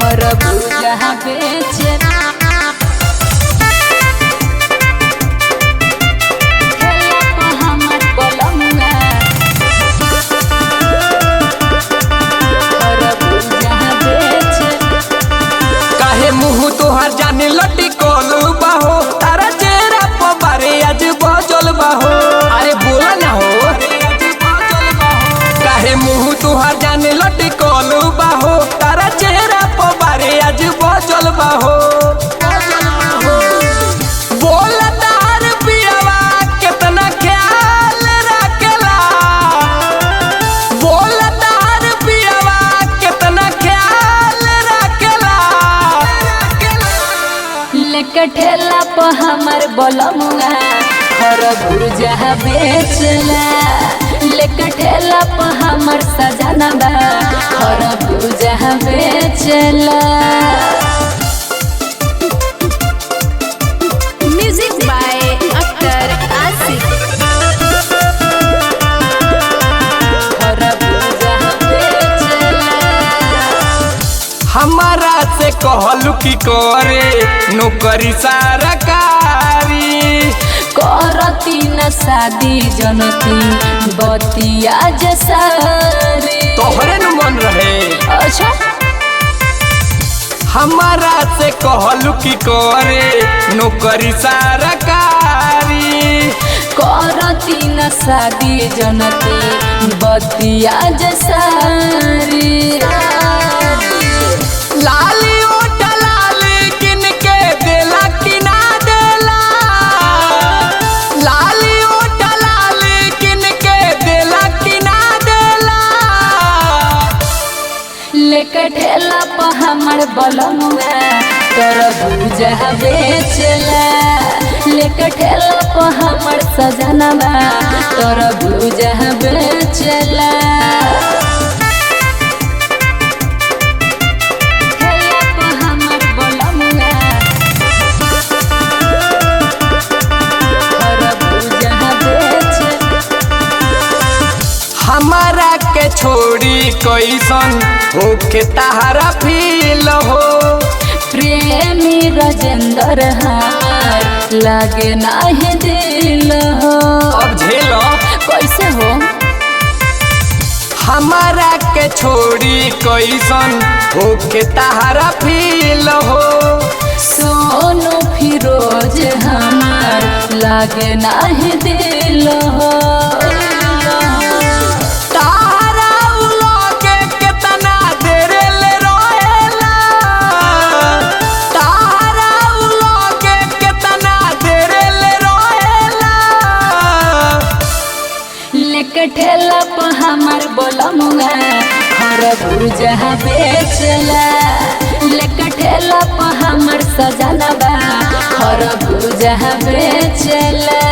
खरबूजा बेचे मुँह तोहार जाने लटी कोलू बाहो तारा चेहरा पबारे आज बजल बाहो। अरे बोला ना हो काहे मुँह तोहार जाने लटी कोलू बाहो तारा चेहरा पबारे आज बजल बाहो। बोला तार पियावा कितना ख्याल रखेला बोला तार पियावा कितना ख्याल रखेला लेके ठेला पर हमार बलमुआ खरबूजा बेचला लेके ठेला पर हमार सजना बा खरबूजा बेचला। Music by Akhtar Asif. खरबूजा बेचला हमारा से कहलू की करे नौकरी सरकारी करती न शादी जनती बतिया जसारी तोहरे न मन रहे। अच्छा हमारा से कहलू की करे नौकरी सरकारी करती न शादी जनती बतिया जसारी लाली ओटा लाली किन के देला कि ना देला लाली ओटा लाली किन के देला कि ना देला लेके ठेला पर हमार बलमुआ खरबूजा बेचला लेके ठेला पर हमार सजना बा खरबूजा बेचला। हमारा के छोड़ी कैसन होके ताहरा फील हो प्रेमी राजेंद्र हार लागे नाही दिल हो। अब झेलो कैसे हो हमारा के छोड़ी कैसन होके ताहरा फील हो सोनू फिरोज हमार लागे नाही दिल हो। तारा उलोके केतना देर ले रोएला तारा उलोके केतना देर ले रोएला लेके ठेला पर हमार बलमुआ खरबूजा बेचला लेके ठेला पर हमार सजना बा खरबूजा बेचला।